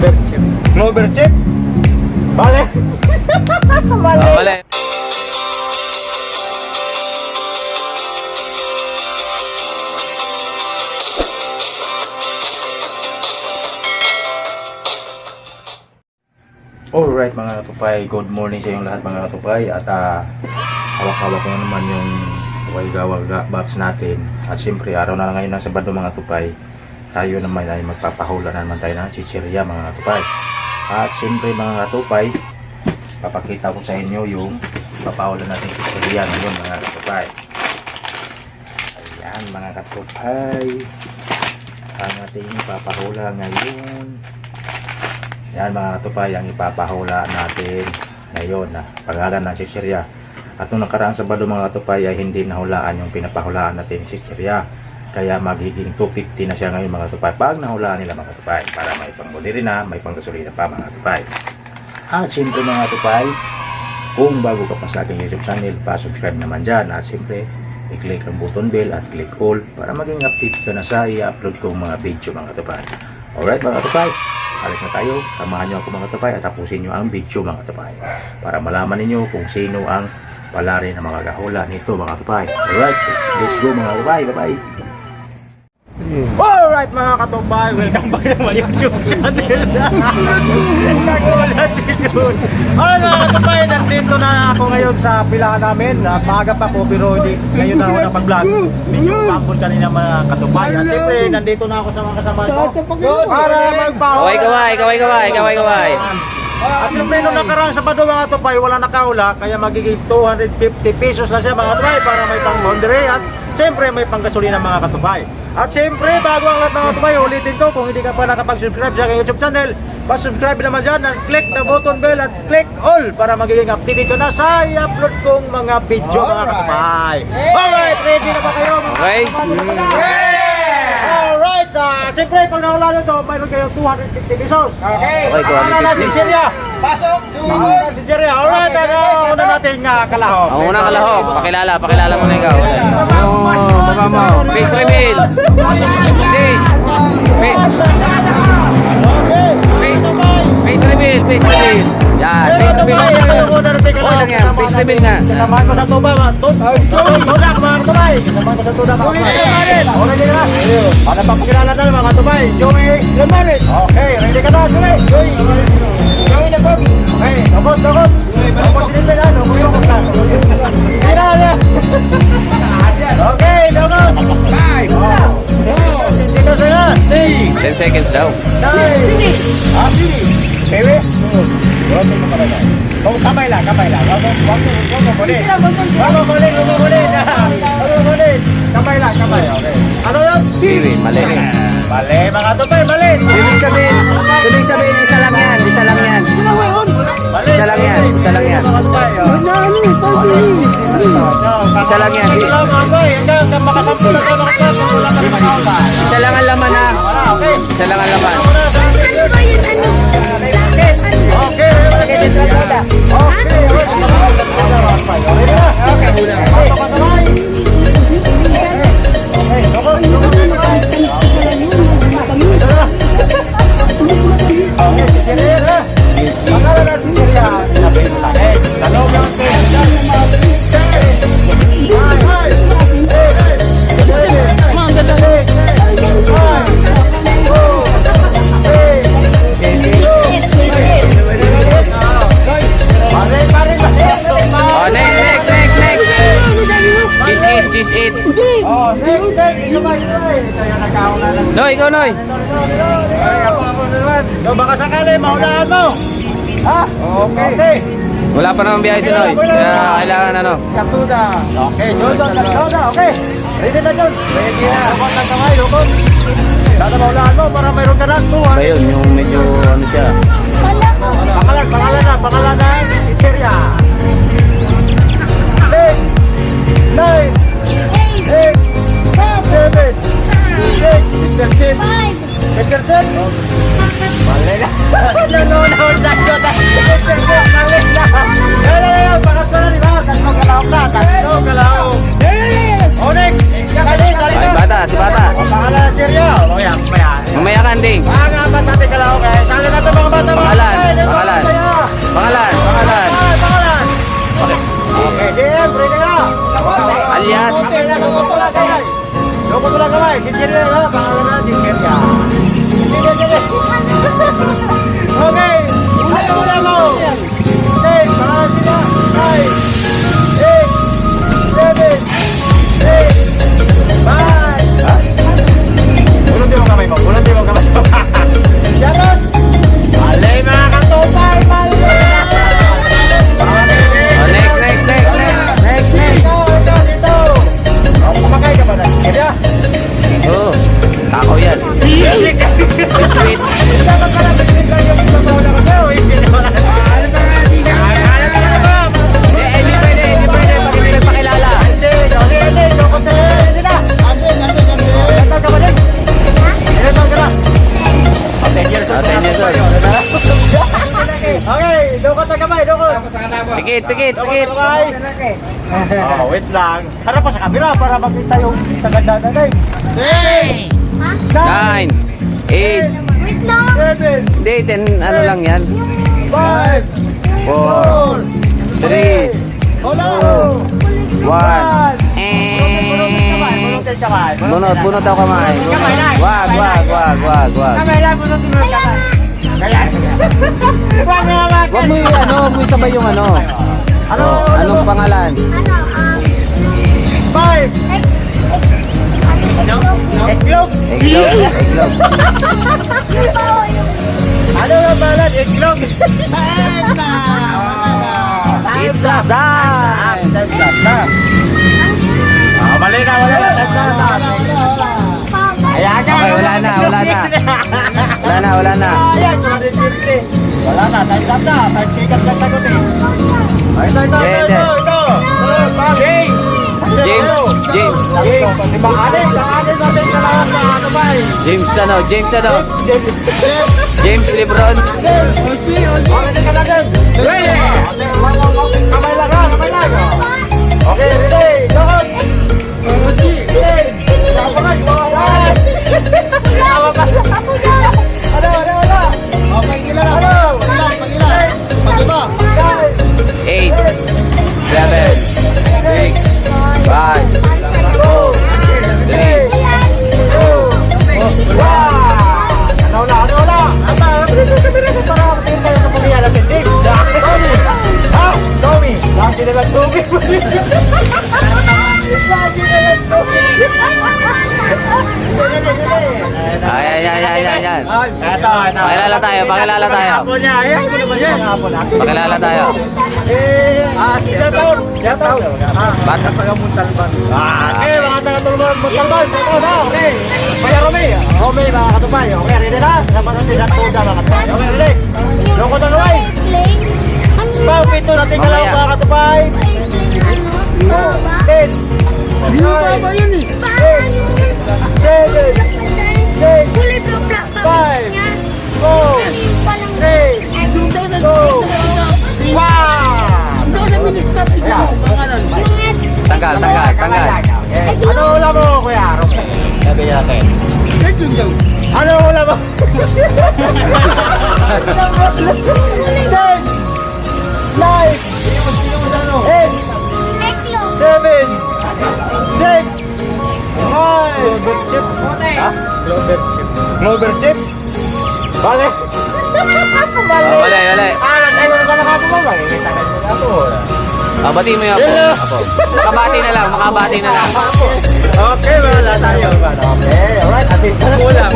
Clover chip. Clover chip? Bale. Bale. Bale. Alright mga katupay, good morning sa inyong lahat mga katupay. At hawak-hawak ko na naman yung Tuway-Gawa box natin. At siyempre araw na ngayon ng Sabado mga katupay, tayo naman ay magpapahula na naman tayo ng chichirya mga katupay. At siyempre mga katupay, papakita ko sa inyo yung papahula natin chichirya ngayon mga katupay. Ayan mga katupay, ang ating papahula ngayon. Yan mga katupay, ang ipapahula natin ngayon na pangalan ng chichirya. At nung nakaraang Sabado mga katupay ay hindi nahulaan yung pinapahulaan natin chichirya. Kaya magiging 250 na siya ngayon mga katupay pag nahulaan nila mga katupay, para may pangbuli rin na, may panggasolina pa mga katupay. At siyempre mga katupay, kung bago ka pa sa aking YouTube channel, pa-subscribe naman dyan. At siyempre, i-click ang button bell at click all para maging update ka na sa i-upload kong mga video mga katupay. Alright mga katupay, alis na tayo, samahan nyo ako mga katupay at tapusin nyo ang video mga katupay para malaman ninyo kung sino ang palari na mga kahula nito mga katupay. Alright, let's go mga katupay, bye bye. Alright mga katupay, welcome back to my YouTube channel. Alright mga katupay, nandito na ako ngayon sa pilahan namin. At maaga pa po pero hindi ngayon na ako napag-vlog. Medyo kapon kanina mga katupay. At siyempre nandito na ako sa mga kasama ko para magpahula. Kaway. At siyempre nung nakaraang Sabado mga katupay, wala nakahula. Kaya magiging 250 pesos na siya mga katupay para may pang-laundry. At siyempre may panggasolina mga katupay. At siyempre bago ang lahat mga katupay, ulitin ko, kung hindi ka pa nakapag-subscribe sa aking YouTube channel, pa-subscribe naman dyan at click the button bell at click all para magiging update ko na sa i-upload kong mga video mga katupay. Alright, ready na ba kayo mga Okay. katupay? Alright, siyempre pag nahula nyo ito, mayroon kayo 250 pesos. Okay, Okay, ano na si Celia? Pasok! Si Celia, alright, una natin kalahok. Ang unang kalahok, pakilala mo na ikaw. Yung baba mo, face reveal. Hindi. Face reveal. Yan, face reveal. Okay lang yan, face reveal nga. Samahan ko sa tuba, tudak mga katubay. Samahan ko sa tudak mga katubay. Okay, ready na? Para papakilala na mga katubay. Joey Lamarit. Okay, ready ka na, Joey? Joey na po. Okay, tapos. Tapos sinipin na, nukuyok ka. Kaya. Okay, tapos. 5, 10 seconds daw. 9, Pewe? Oh, kamay lang. Wag mo kulit. Kamay lang. Okay. Ano yun? Siwi, mali. Mali, mga tupay, mali. Ibig sabihin, isa lang yan. Mali. Isa lang yan. Mga tupay, Isa lang yan. Isa lang ang laman ha. Okay. Isa lang ang laman. Cheese it. Noy, ikaw Noy. Baka sakali, mahulaan mo. Ha? Okay. Wala pa naman biyahe si Noy. Kaya kailangan ano. Katuda. Okay, Katuda. Okay. Ready na John? Ready na. Lukot ng kamay, lukot. Sana mahulaan mo para mayroon ka na 200. Ayun, yung medyo ano siya. Pangalan na. Chichirya. 10, 9, 8, 7, 6, Mr. Chip. Mr. Chip. Mali na. Nanonood na. Mr. Chip, mali na. Pangat ko na, di ba? Tatlong kalahok. Onik. Ay, bata, si bata. Pangalan na Chichirya. Mamaya ka, Anding. Pangalan natin kalahok eh. Okay, dukot na kamay, dukot. Pikit, pikit, Dukot pikit. na kamay. Oh, wait lang. Harap pa sa camera para makita yung tagandaan na guys. 9, 8, Wait lang. 7, hindi, 10, ano lang yan. 5, 4, 3, Hello! 1. Bunot, bunot ako kamay. Kamay lang. Wag. Kamay lang, bunutin mo yung kamay. Kaya. Huwag mo naman. Wag mo yung ano, mo isabay yung ano. Ano? Anong pangalan? Ano? 5, Eglog. Eglog. Ano nga pala? Eglog. Pizza time! Mali na, wala na. Ayan na. Okay, wala na. Wala na. Ayan, 150. Wala na, time stop na. Time sikat na sagot eh. Ay, ito. James. Diba, anin natin sa lahat na ano ba eh. James Lebron. Okay, ka na din. Kamay lang ha, kamay lang. Okay, ready, doon. Eight, 7, 6, 5, 4, 3. Ayan. Pakilala tayo. Pakilala tayo. Bata. Okay, mga taga-Muntalban. Okay. Kaya Romy, mga katupay. Okay, ready na? Sama natin sa tuda, mga katupay. Okay, ready? Loko na Romy. Pagpito natin ka lang, mga katupay. 10, 9, 10, 9, 5, 4, 3, 2, 1. Tanggal. Ano ulam mo, Kuya Romy? Sabi natin. Ano ulam mo? 10, 9, 8, 7, 6, 5. Clover chip? Bale. Wala. Nagtayo na ka nakapumama. Kita ka nyo na po. Bati mo yung apo. Makabati na lang. Okay, wala tayo. Okay, alright. Atin ka na.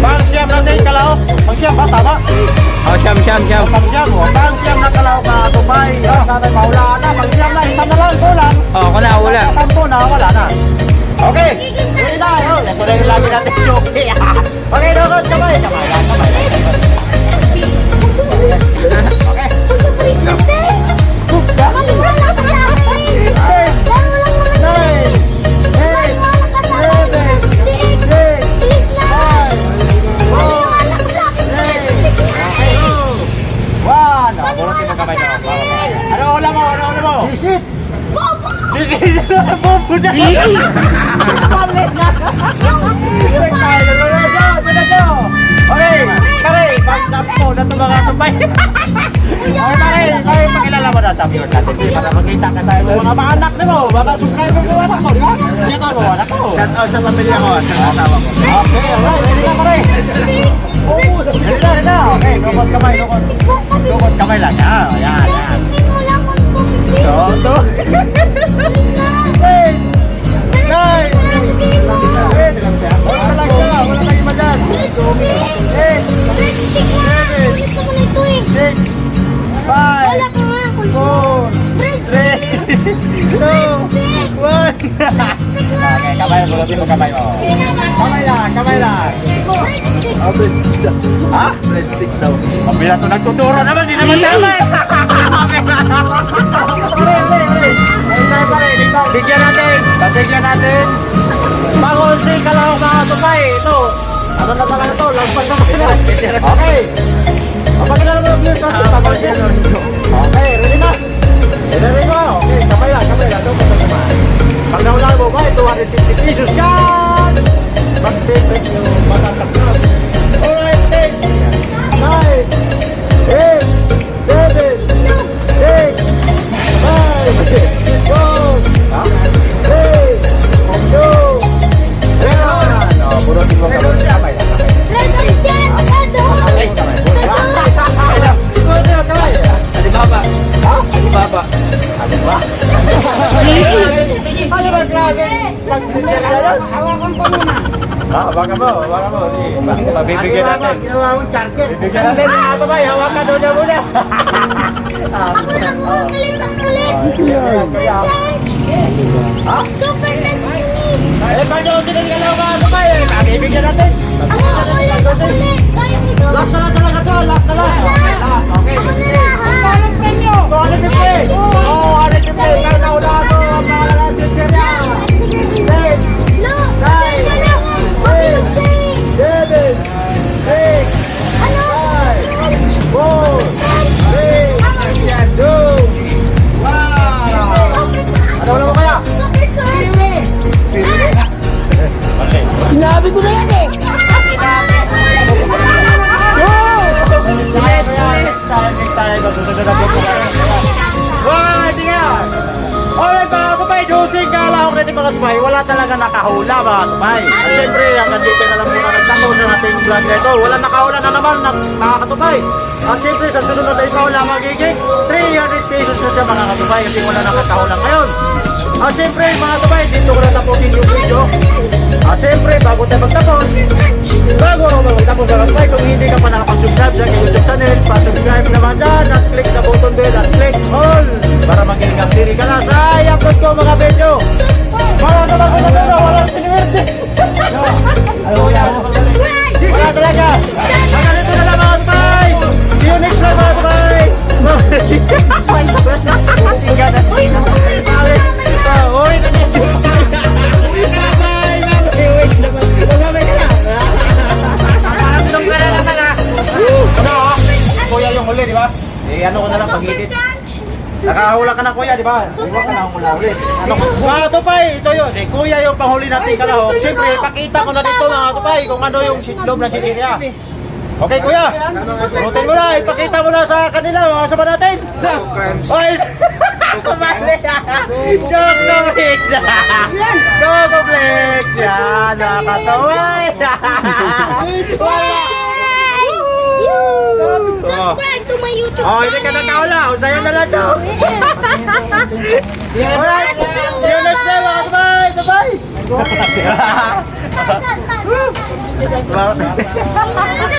Pang-siyam natin kalao. Pang-siyam ba? Tama? Oh, siyam. Pang-siyam na kalao ka. Tupay. Sana mahulaan na. Pang-siyam na. Isa na lang. Kulang. Oh, wala. Tampo na. Wala na. Okay. Sige na. Ito na yung lagi natin. Okay. Okay, dokot. Kamay. Okay. Ano ulam mo? Sisit! Bobo na! Palit na! Okay, pare, pagtampo na ito mga tupay. Okay, pare, pakilala mo na sa viewer natin. Para makita ka tayo ng mga anak mo. Mga subscriber ko anak mo, di ba? Dito mo, anak mo. Shout out sa pamilya ko, sa asawa ko. Okay, alright, ready na pare. Ready na. Okay, lukot kamay lang. Yan. Toto. 8, 9, wala lang iba dyan. 8, 7, 6, 5, 4, 3, 2, 1. Okay, kamay mo. Kamay lang. Ha? Breadstick daw. Mabila to nagtuturo naman, di naman tama eh. Bigyan natin. Pag-11 ka lang mga tupay. Ito. Ano na talaga to? Lagpas na sila. Okay. Papakilala mo yung views natin. Okay, ready na? Ready mo? Okay, sabay lang. Doon pa sa pag nahulaan mo ba, 250 pesos yan! Mag-favorite yung matatak na. Alright, 10, 9, 8, 7, 6, 5, 4, 3, 2, 1. Hawakan mo. Bibigyan natin. Bibigyan natin. Ito ba? Hawakan doon na muna. Ako lang mo, galing mas kulit. Super tasty. Eh, paano sila galaw ka? Ito ba? Bibigyan natin. Ako lang mas kulit. Kaya ito. Last na lang talaga to. Last na lang. Okay. Ako na lahat. Kanyo. So, ano yung pay? Oo, ano yung pay? Kaya nauna ko. Ang pangalan natin siya niya. 10, Look. 9, 8, 7, 6, 5, 4, 3, 2, 1. Ano wala mo kaya? Sinabi ko na yan eh. Alright mga kapay, dosing kalahok natin mga kapay, wala talaga nakahula mga kapay. At syempre, ang nandito na lang muna nagtako sa ating vlog na ito, wala nakahula na naman mga katupay. At syempre, sa sunod na tayo kahula magiging 300 pesos na siya mga katupay kasi wala nakakahula ngayon. At syempre mga kapay, dito ko na tapusin yung video. At syempre, bago tayo magtapos mga kapay, kung hindi ka pa nakapag-subscribe sa aking YouTube channel, pa-subscribe naman dyan at click na button bell at click all para maging kaptiri ka na sa i-upload ko mga video. Wala walang siniwerte. Wala talaga. Hanggang dito na lang mga kapay. See you next time mga kapay. Uy, Uy, kuya yung huli, di ba? Eh, ano ko na lang pag-edit. Nakahula ka na kuya, di ba? Huwag ka na hula ulit. Ano ko? Mga tupay, ito yun. Eh, kuya yung panghuli natin kalahok. Siyempre, pakita ko na dito mga tupay kung ano yung sitlog na chichirya. Okay kuya, rutin mo na, ipakita mo na sa kanila, mga kasama natin. Oy! Chocoflex! Chocoflex! Yan, nakakataway! Subscribe to my YouTube Oh, hindi ka nagkaula. Sa'yo na lang to. Alright. See you next time, mga kabay. Bye-bye. channel.